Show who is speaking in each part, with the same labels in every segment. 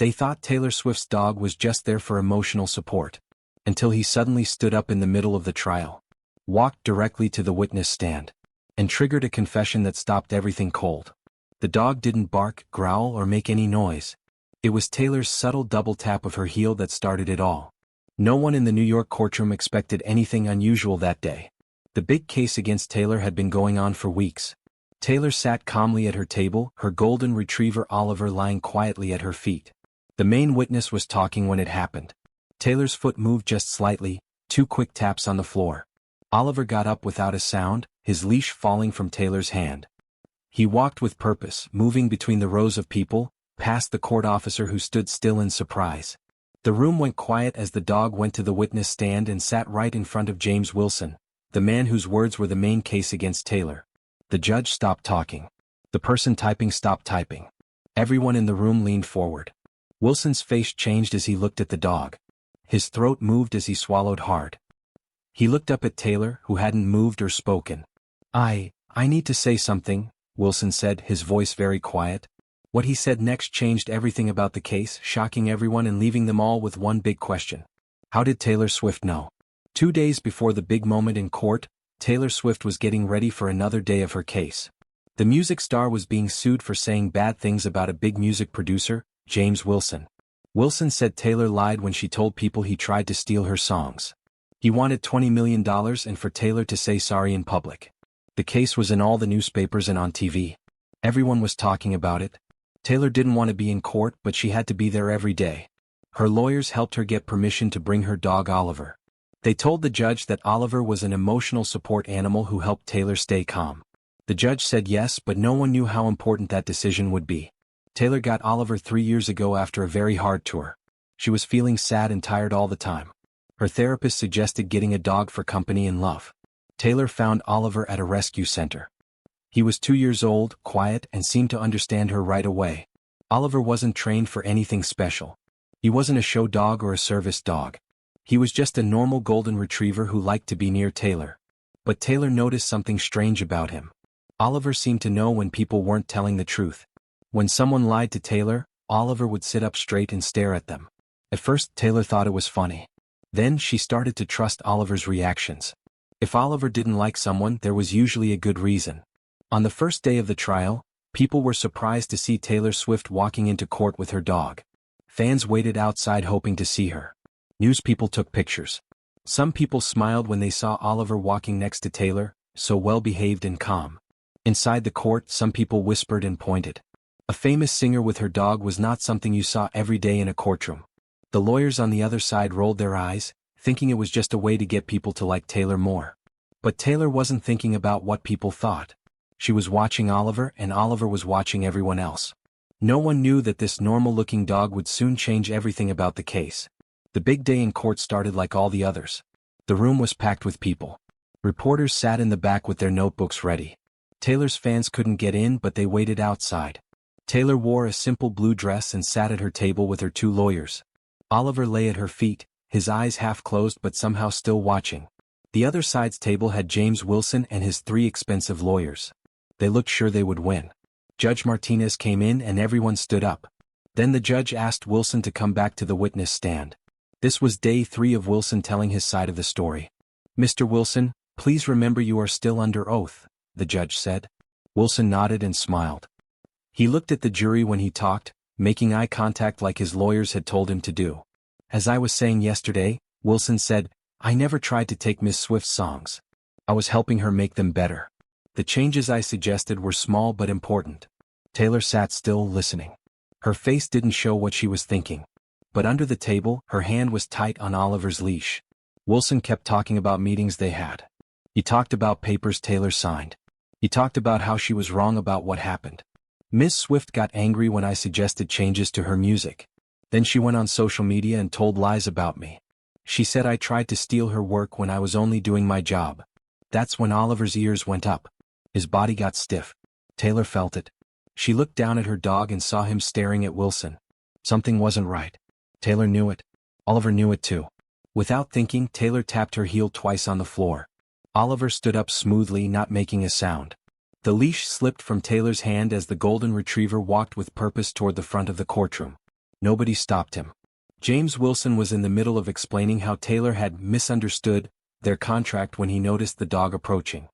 Speaker 1: They thought Taylor Swift's dog was just there for emotional support. Until he suddenly stood up in the middle of the trial, walked directly to the witness stand, and triggered a confession that stopped everything cold. The dog didn't bark, growl, or make any noise. It was Taylor's subtle double tap of her heel that started it all. No one in the New York courtroom expected anything unusual that day. The big case against Taylor had been going on for weeks. Taylor sat calmly at her table, her golden retriever Oliver lying quietly at her feet. The main witness was talking when it happened. Taylor's foot moved just slightly, 2 quick taps on the floor. Oliver got up without a sound, his leash falling from Taylor's hand. He walked with purpose, moving between the rows of people, past the court officer who stood still in surprise. The room went quiet as the dog went to the witness stand and sat right in front of James Wilson, the man whose words were the main case against Taylor. The judge stopped talking. The person typing stopped typing. Everyone in the room leaned forward. Wilson's face changed as he looked at the dog. His throat moved as he swallowed hard. He looked up at Taylor, who hadn't moved or spoken. I need to say something," Wilson said, his voice very quiet. What he said next changed everything about the case, shocking everyone and leaving them all with one big question. How did Taylor Swift know? 2 days before the big moment in court, Taylor Swift was getting ready for another day of her case. The music star was being sued for saying bad things about a big music producer, James Wilson. Wilson said Taylor lied when she told people he tried to steal her songs. He wanted $20 million and for Taylor to say sorry in public. The case was in all the newspapers and on TV. Everyone was talking about it. Taylor didn't want to be in court, but she had to be there every day. Her lawyers helped her get permission to bring her dog Oliver. They told the judge that Oliver was an emotional support animal who helped Taylor stay calm. The judge said yes, but no one knew how important that decision would be. Taylor got Oliver 3 years ago after a very hard tour. She was feeling sad and tired all the time. Her therapist suggested getting a dog for company and love. Taylor found Oliver at a rescue center. He was 2 years old, quiet, and seemed to understand her right away. Oliver wasn't trained for anything special. He wasn't a show dog or a service dog. He was just a normal golden retriever who liked to be near Taylor. But Taylor noticed something strange about him. Oliver seemed to know when people weren't telling the truth. When someone lied to Taylor, Oliver would sit up straight and stare at them. At first, Taylor thought it was funny. Then she started to trust Oliver's reactions. If Oliver didn't like someone, there was usually a good reason. On the first day of the trial, people were surprised to see Taylor Swift walking into court with her dog. Fans waited outside hoping to see her. News people took pictures. Some people smiled when they saw Oliver walking next to Taylor, so well-behaved and calm. Inside the court, some people whispered and pointed. A famous singer with her dog was not something you saw every day in a courtroom. The lawyers on the other side rolled their eyes, thinking it was just a way to get people to like Taylor more. But Taylor wasn't thinking about what people thought. She was watching Oliver, and Oliver was watching everyone else. No one knew that this normal-looking dog would soon change everything about the case. The big day in court started like all the others. The room was packed with people. Reporters sat in the back with their notebooks ready. Taylor's fans couldn't get in, but they waited outside. Taylor wore a simple blue dress and sat at her table with her 2 lawyers. Oliver lay at her feet, his eyes half closed but somehow still watching. The other side's table had James Wilson and his 3 expensive lawyers. They looked sure they would win. Judge Martinez came in and everyone stood up. Then the judge asked Wilson to come back to the witness stand. This was day 3 of Wilson telling his side of the story. "Mr. Wilson, please remember you are still under oath," the judge said. Wilson nodded and smiled. He looked at the jury when he talked, making eye contact like his lawyers had told him to do. "As I was saying yesterday," Wilson said, "I never tried to take Miss Swift's songs. I was helping her make them better. The changes I suggested were small but important." Taylor sat still, listening. Her face didn't show what she was thinking. But under the table, her hand was tight on Oliver's leash. Wilson kept talking about meetings they had. He talked about papers Taylor signed. He talked about how she was wrong about what happened. "Miss Swift got angry when I suggested changes to her music. Then she went on social media and told lies about me. She said I tried to steal her work when I was only doing my job." That's when Oliver's ears went up. His body got stiff. Taylor felt it. She looked down at her dog and saw him staring at Wilson. Something wasn't right. Taylor knew it. Oliver knew it too. Without thinking, Taylor tapped her heel twice on the floor. Oliver stood up smoothly, not making a sound. The leash slipped from Taylor's hand as the golden retriever walked with purpose toward the front of the courtroom. Nobody stopped him. James Wilson was in the middle of explaining how Taylor had misunderstood their contract when he noticed the dog approaching.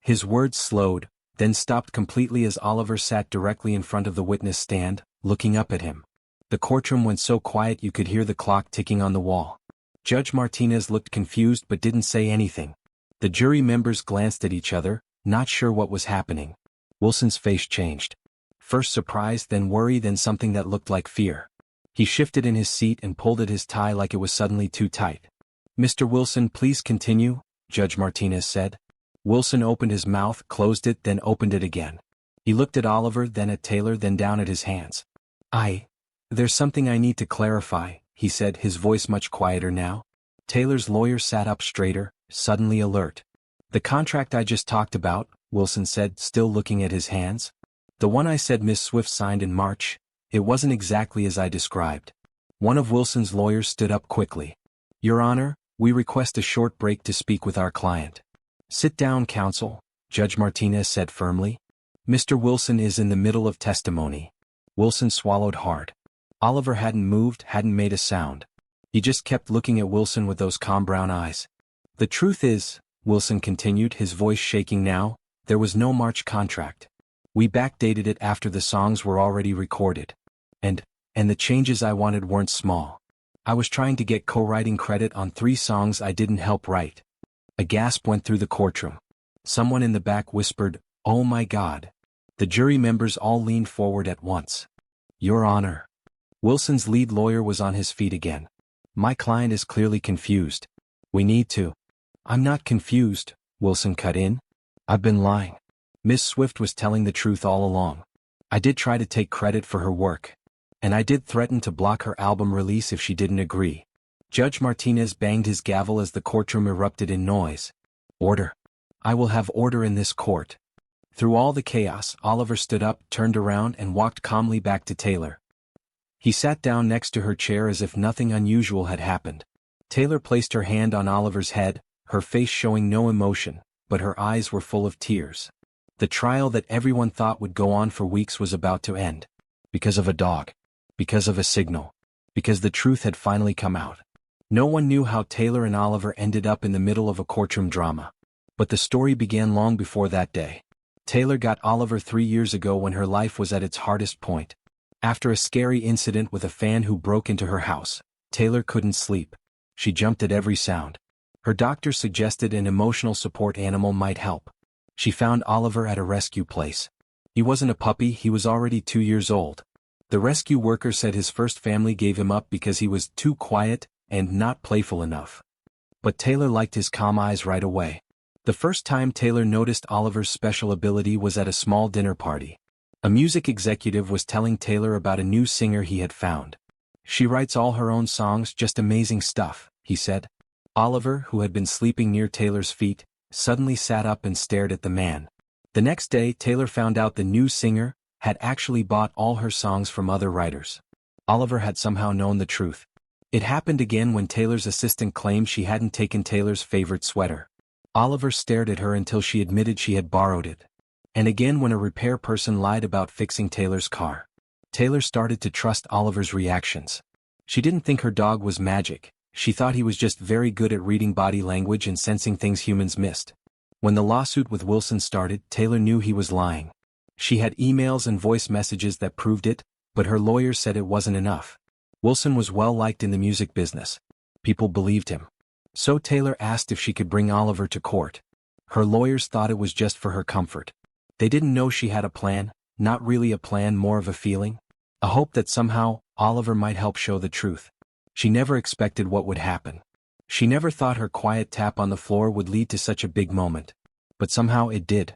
Speaker 1: His words slowed, then stopped completely as Oliver sat directly in front of the witness stand, looking up at him. The courtroom went so quiet you could hear the clock ticking on the wall. Judge Martinez looked confused but didn't say anything. The jury members glanced at each other, not sure what was happening. Wilson's face changed. First surprise, then worry, then something that looked like fear. He shifted in his seat and pulled at his tie like it was suddenly too tight. "Mr. Wilson, please continue," Judge Martinez said. Wilson opened his mouth, closed it, then opened it again. He looked at Oliver, then at Taylor, then down at his hands. There's something I need to clarify," he said, his voice much quieter now. Taylor's lawyer sat up straighter, suddenly alert. "The contract I just talked about," Wilson said, still looking at his hands. "The one I said Miss Swift signed in March, it wasn't exactly as I described." One of Wilson's lawyers stood up quickly. "Your Honor, we request a short break to speak with our client." "Sit down, counsel," Judge Martinez said firmly. "Mr. Wilson is in the middle of testimony." Wilson swallowed hard. Oliver hadn't moved, hadn't made a sound. He just kept looking at Wilson with those calm brown eyes. "The truth is," Wilson continued, his voice shaking now, "there was no March contract. We backdated it after the songs were already recorded. And the changes I wanted weren't small. I was trying to get co-writing credit on 3 songs I didn't help write." A gasp went through the courtroom. Someone in the back whispered, "Oh my God." The jury members all leaned forward at once. "Your Honor." Wilson's lead lawyer was on his feet again. "My client is clearly confused. We need to—" "I'm not confused," Wilson cut in. "I've been lying. Miss Swift was telling the truth all along. I did try to take credit for her work. And I did threaten to block her album release if she didn't agree." Judge Martinez banged his gavel as the courtroom erupted in noise. "Order. I will have order in this court." Through all the chaos, Oliver stood up, turned around, and walked calmly back to Taylor. He sat down next to her chair as if nothing unusual had happened. Taylor placed her hand on Oliver's head, her face showing no emotion, but her eyes were full of tears. The trial that everyone thought would go on for weeks was about to end. Because of a dog. Because of a signal. Because the truth had finally come out. No one knew how Taylor and Oliver ended up in the middle of a courtroom drama. But the story began long before that day. Taylor got Oliver 3 years ago when her life was at its hardest point. After a scary incident with a fan who broke into her house, Taylor couldn't sleep. She jumped at every sound. Her doctor suggested an emotional support animal might help. She found Oliver at a rescue place. He wasn't a puppy, he was already 2 years old. The rescue worker said his first family gave him up because he was too quiet and not playful enough. But Taylor liked his calm eyes right away. The first time Taylor noticed Oliver's special ability was at a small dinner party. A music executive was telling Taylor about a new singer he had found. "She writes all her own songs, just amazing stuff," he said. Oliver, who had been sleeping near Taylor's feet, suddenly sat up and stared at the man. The next day, Taylor found out the new singer had actually bought all her songs from other writers. Oliver had somehow known the truth. It happened again when Taylor's assistant claimed she hadn't taken Taylor's favorite sweater. Oliver stared at her until she admitted she had borrowed it. And again when a repair person lied about fixing Taylor's car. Taylor started to trust Oliver's reactions. She didn't think her dog was magic, she thought he was just very good at reading body language and sensing things humans missed. When the lawsuit with Wilson started, Taylor knew he was lying. She had emails and voice messages that proved it, but her lawyer said it wasn't enough. Wilson was well liked in the music business. People believed him. So Taylor asked if she could bring Oliver to court. Her lawyers thought it was just for her comfort. They didn't know she had a plan, not really a plan, more of a feeling. A hope that somehow, Oliver might help show the truth. She never expected what would happen. She never thought her quiet tap on the floor would lead to such a big moment. But somehow it did.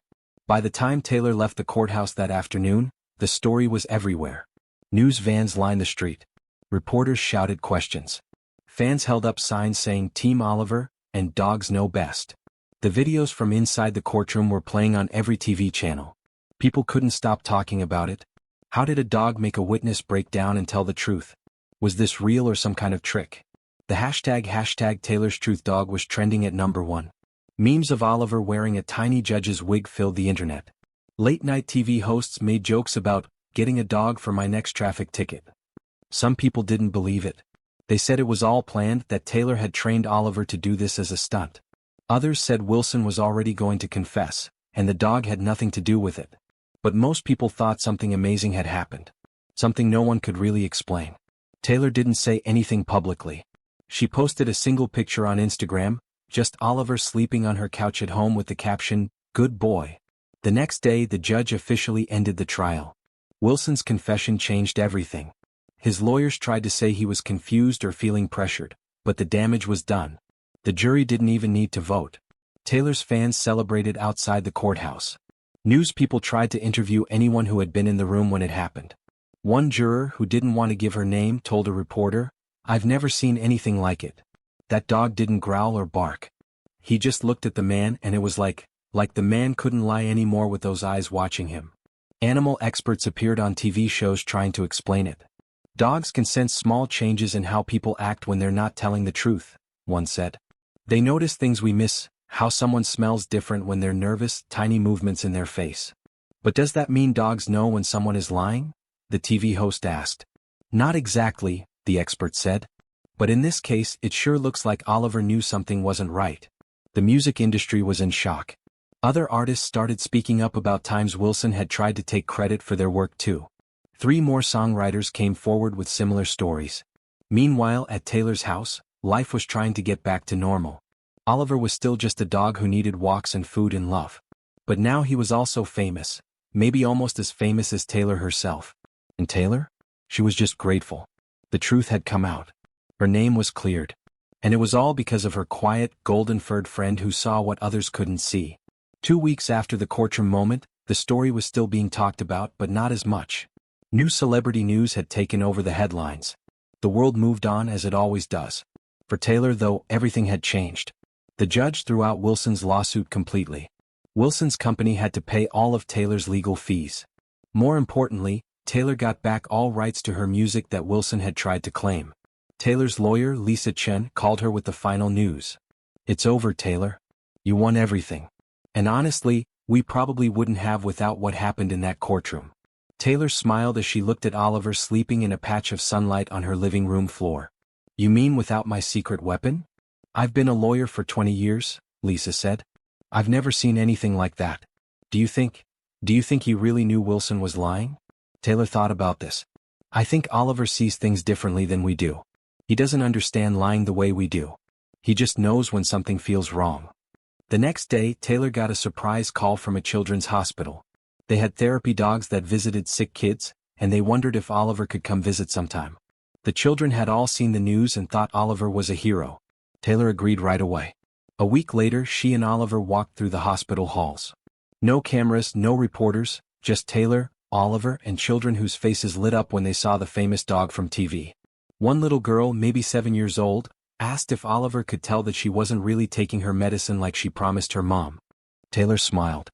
Speaker 1: By the time Taylor left the courthouse that afternoon, the story was everywhere. News vans lined the street. Reporters shouted questions. Fans held up signs saying "Team Oliver" and "Dogs Know Best." The videos from inside the courtroom were playing on every TV channel. People couldn't stop talking about it. How did a dog make a witness break down and tell the truth? Was this real or some kind of trick? The hashtag Taylor's Truth Dog was trending at #1. Memes of Oliver wearing a tiny judge's wig filled the internet. Late-night TV hosts made jokes about "getting a dog for my next traffic ticket." Some people didn't believe it. They said it was all planned, that Taylor had trained Oliver to do this as a stunt. Others said Wilson was already going to confess, and the dog had nothing to do with it. But most people thought something amazing had happened. Something no one could really explain. Taylor didn't say anything publicly. She posted a single picture on Instagram, just Oliver sleeping on her couch at home with the caption, "Good boy." The next day the judge officially ended the trial. Wilson's confession changed everything. His lawyers tried to say he was confused or feeling pressured, but the damage was done. The jury didn't even need to vote. Taylor's fans celebrated outside the courthouse. News people tried to interview anyone who had been in the room when it happened. One juror who didn't want to give her name told a reporter, "I've never seen anything like it. That dog didn't growl or bark. He just looked at the man and it was like the man couldn't lie anymore with those eyes watching him." Animal experts appeared on TV shows trying to explain it. "Dogs can sense small changes in how people act when they're not telling the truth," one said. "They notice things we miss, how someone smells different when they're nervous, tiny movements in their face." "But does that mean dogs know when someone is lying?" the TV host asked. "Not exactly," the expert said. "But in this case it sure looks like Oliver knew something wasn't right." The music industry was in shock. Other artists started speaking up about times Wilson had tried to take credit for their work too. 3 more songwriters came forward with similar stories. Meanwhile, at Taylor's house, life was trying to get back to normal. Oliver was still just a dog who needed walks and food and love. But now he was also famous, maybe almost as famous as Taylor herself. And Taylor? She was just grateful. The truth had come out. Her name was cleared. And it was all because of her quiet, golden-furred friend who saw what others couldn't see. 2 weeks after the courtroom moment, the story was still being talked about, but not as much. New celebrity news had taken over the headlines. The world moved on as it always does. For Taylor, though, everything had changed. The judge threw out Wilson's lawsuit completely. Wilson's company had to pay all of Taylor's legal fees. More importantly, Taylor got back all rights to her music that Wilson had tried to claim. Taylor's lawyer, Lisa Chen, called her with the final news. "It's over, Taylor. You won everything. And honestly, we probably wouldn't have without what happened in that courtroom." Taylor smiled as she looked at Oliver sleeping in a patch of sunlight on her living room floor. "You mean without my secret weapon?" "I've been a lawyer for 20 years, Lisa said. "I've never seen anything like that. Do you think he really knew Wilson was lying?" Taylor thought about this. "I think Oliver sees things differently than we do. He doesn't understand lying the way we do. He just knows when something feels wrong." The next day, Taylor got a surprise call from a children's hospital. They had therapy dogs that visited sick kids, and they wondered if Oliver could come visit sometime. The children had all seen the news and thought Oliver was a hero. Taylor agreed right away. A week later, she and Oliver walked through the hospital halls. No cameras, no reporters, just Taylor, Oliver, and children whose faces lit up when they saw the famous dog from TV. One little girl, maybe 7 years old, asked if Oliver could tell that she wasn't really taking her medicine like she promised her mom. Taylor smiled.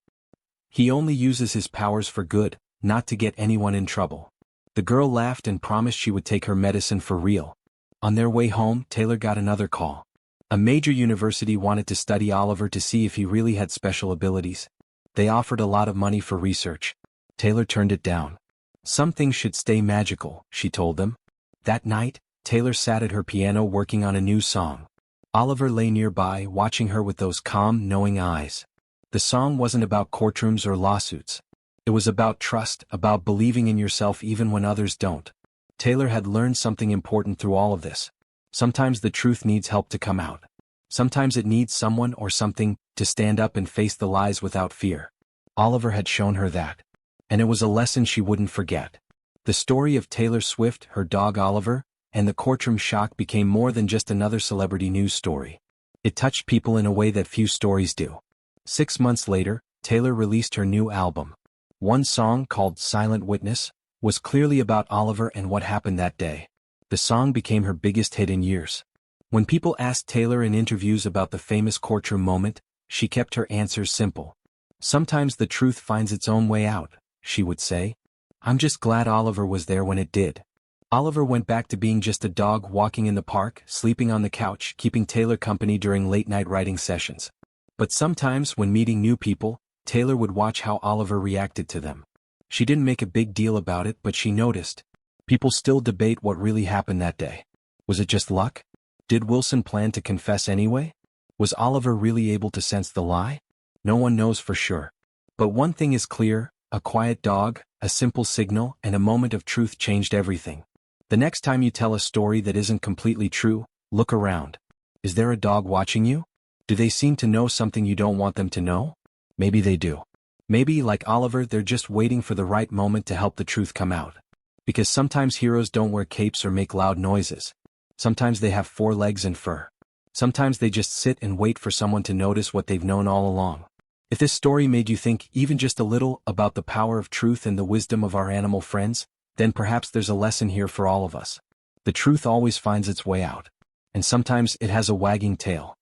Speaker 1: "He only uses his powers for good, not to get anyone in trouble." The girl laughed and promised she would take her medicine for real. On their way home, Taylor got another call. A major university wanted to study Oliver to see if he really had special abilities. They offered a lot of money for research. Taylor turned it down. "Some things should stay magical," she told them. That night, Taylor sat at her piano working on a new song. Oliver lay nearby, watching her with those calm, knowing eyes. The song wasn't about courtrooms or lawsuits. It was about trust, about believing in yourself even when others don't. Taylor had learned something important through all of this. Sometimes the truth needs help to come out. Sometimes it needs someone or something to stand up and face the lies without fear. Oliver had shown her that. And it was a lesson she wouldn't forget. The story of Taylor Swift, her dog Oliver, and the courtroom shock became more than just another celebrity news story. It touched people in a way that few stories do. 6 months later, Taylor released her new album. One song, called Silent Witness, was clearly about Oliver and what happened that day. The song became her biggest hit in years. When people asked Taylor in interviews about the famous courtroom moment, she kept her answers simple. "Sometimes the truth finds its own way out," she would say. "I'm just glad Oliver was there when it did." Oliver went back to being just a dog walking in the park, sleeping on the couch, keeping Taylor company during late-night writing sessions. But sometimes, when meeting new people, Taylor would watch how Oliver reacted to them. She didn't make a big deal about it, but she noticed. People still debate what really happened that day. Was it just luck? Did Wilson plan to confess anyway? Was Oliver really able to sense the lie? No one knows for sure. But one thing is clear, a quiet dog, a simple signal, and a moment of truth changed everything. The next time you tell a story that isn't completely true, look around. Is there a dog watching you? Do they seem to know something you don't want them to know? Maybe they do. Maybe, like Oliver, they're just waiting for the right moment to help the truth come out. Because sometimes heroes don't wear capes or make loud noises. Sometimes they have 4 legs and fur. Sometimes they just sit and wait for someone to notice what they've known all along. If this story made you think even just a little about the power of truth and the wisdom of our animal friends, then perhaps there's a lesson here for all of us. The truth always finds its way out. And sometimes it has a wagging tail.